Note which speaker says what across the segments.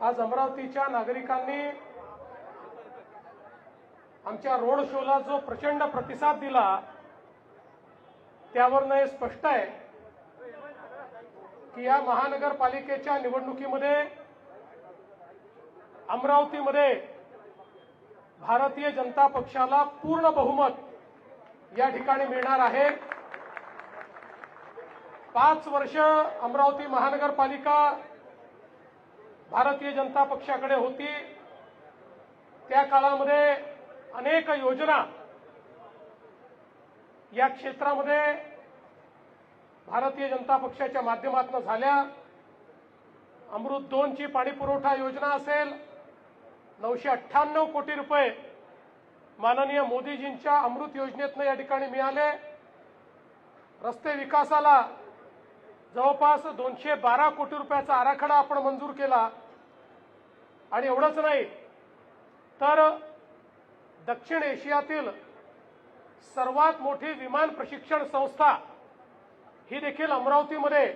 Speaker 1: आज अमरावतीच्या नागरिकांनी आमच्या रोड शोला जो प्रचंड प्रतिसाद दिला त्यावरनं हे स्पष्ट आहे की या महानगरपालिकेच्या निवडणुकीमध्ये अमरावतीमध्ये भारतीय जनता पक्षाला पूर्ण बहुमत या ठिकाणी मिळणार आहे। 5 वर्ष अमरावती महानगरपालिका भारतीय जनता पक्षाकडे होती। त्या काळामध्ये अनेक योजना या क्षेत्रामध्ये भारतीय जनता पक्षाच्या माध्यमातून झाल्या। अमृत 2 ची पाणी पुरवठा योजना असेल, 998 कोटी रुपये माननीय मोदीजींच्या अमृत योजनेतून या ठिकाणी मिळाले। रस्ते विकासाला जवळपास 212 कोटी रुपयाचा आराखडा आपण मंजूर केला। आणि एवढंच नाही तर दक्षिण एशियातील सर्वात मोठी विमान प्रशिक्षण संस्था ही देखील अमरावतीमध्ये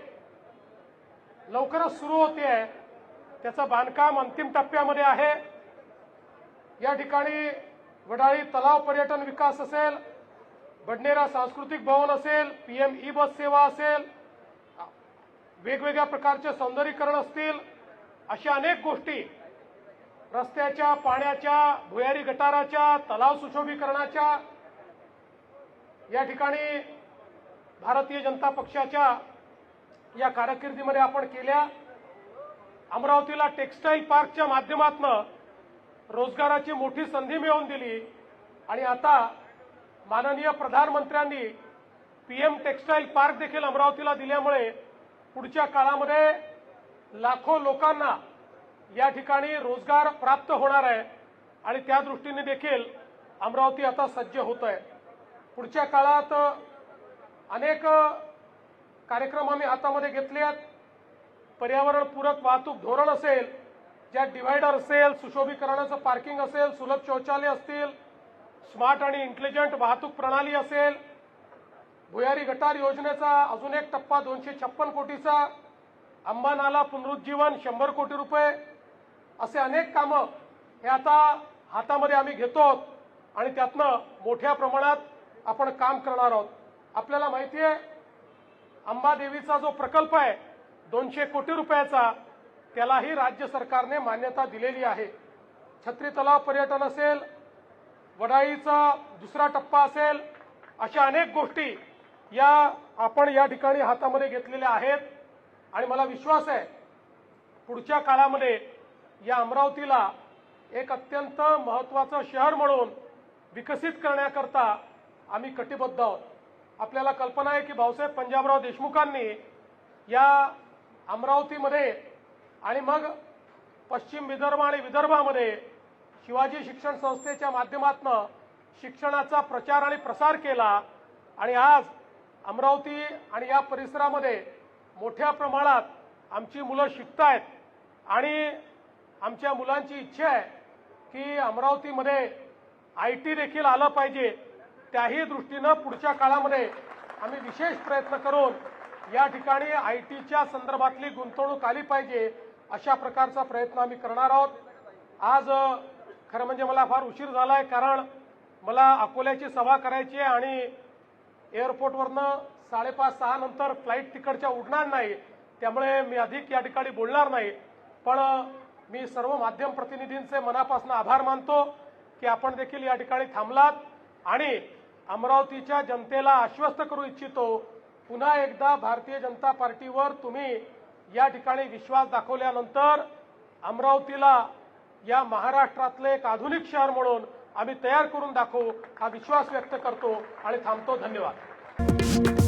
Speaker 1: लवकरच सुरू होते आहे। त्याचं बांधकाम अंतिम टप्प्यामध्ये आहे। या ठिकाणी वडाळी तलाव पर्यटन विकास असेल, बडनेरा सांस्कृतिक भवन असेल, पीएम ई बस सेवा असेल, वेगवेगळ्या प्रकारचे सौंदर्यीकरण असतील, अशा अनेक गोष्टी रस्त्याच्या, पाण्याच्या, भुयारी गटाराच्या, तलाव सुशोभीकरणाच्या या ठिकाणी भारतीय जनता पक्षाच्या या कारकिर्दीमध्ये आपण केल्या। अमरावतीला टेक्सटाईल पार्कच्या माध्यमातून रोजगाराची मोठी संधी मिळवून दिली आणि आता माननीय प्रधानमंत्र्यांनी पीएम टेक्सटाईल पार्क देखील अमरावतीला दिल्यामुळे पुढच्या काळामध्ये लाखो लोकांना या ठिकाणी रोजगार प्राप्त होणार आहे आणि त्या दृष्टीने देखील अमरावती आता सज्ज होत आहे। पुढच्या काळात अनेक कार्यक्रम आम्ही हातामध्ये घेतले आहेत। पर्यावरणपूरक वाहतूक धोरण असेल, ज्यात डिव्हायडर असेल, सुशोभीकरणाचं पार्किंग असेल, सुलभ शौचालय असतील, स्मार्ट आणि इंटेलिजंट वाहतूक प्रणाली असेल, भुयारी गटार योजनेचा अजून एक टप्पा 256 कोटीचा, अंबा नाला पुनरुज्जीवन 100 कोटी रुपये, असे अनेक कामं हे आता हातामध्ये आम्ही घेतो आणि त्यातनं मोठ्या प्रमाणात आपण काम करणार आहोत। आपल्याला माहिती आहे अंबादेवीचा जो प्रकल्प आहे 200 कोटी रुपयाचा, त्यालाही राज्य सरकारने मान्यता दिलेली आहे। छत्री तलाव पर्यटन असेल, वडाळीचा दुसरा टप्पा असेल, अशा अनेक गोष्टी या आपण या ठिकाणी हातामध्ये घेतलेल्या आहेत आणि मला विश्वास आहे पुढच्या काळामध्ये या अमरावतीला एक अत्यंत महत्त्वाचं शहर म्हणून विकसित करण्याकरता आम्ही कटिबद्ध आहोत। आपल्याला कल्पना आहे की भाऊसाहेब पंजाबराव देशमुखांनी या अमरावतीमध्ये आणि मग पश्चिम विदर्भ आणि विदर्भामध्ये शिवाजी शिक्षण संस्थेच्या माध्यमातून शिक्षणाचा प्रचार आणि प्रसार केला आणि आज अमरावती आणि या परिसरामध्ये मोठ्या प्रमाणात आमची मुलं शिकतायत आणि आमच्या मुलांची इच्छा आहे की अमरावतीमध्ये आयटी देखील आलं पाहिजे। त्याही दृष्टीनं पुढच्या काळामध्ये आम्ही विशेष प्रयत्न करून या ठिकाणी आयटीच्या संदर्भातली गुंतवणूक आली पाहिजे अशा प्रकारचा प्रयत्न आम्ही करणार आहोत। आज खरं म्हणजे मला फार उशीर झालाय कारण मला अकोल्याची सभा करायची आहे आणि एअरपोर्टवरनं 5:30-6 नंतर फ्लाईट तिकडच्या उडणार नाही, त्यामुळे मी अधिक या ठिकाणी बोलणार नाही। पण मी सर्व माध्यम प्रतिनिधींचे मनापासून आभार मानतो की आपण देखील या ठिकाणी थांबलात आणि अमरावतीच्या जनतेला आश्वस्त करू इच्छितो पुन्हा एकदा भारतीय जनता पार्टीवर तुम्ही या ठिकाणी विश्वास दाखवल्यानंतर अमरावतीला या महाराष्ट्रातले एक आधुनिक शहर म्हणून आम्ही तयार करून दाखवू हा विश्वास व्यक्त करतो आणि थांबतो। धन्यवाद।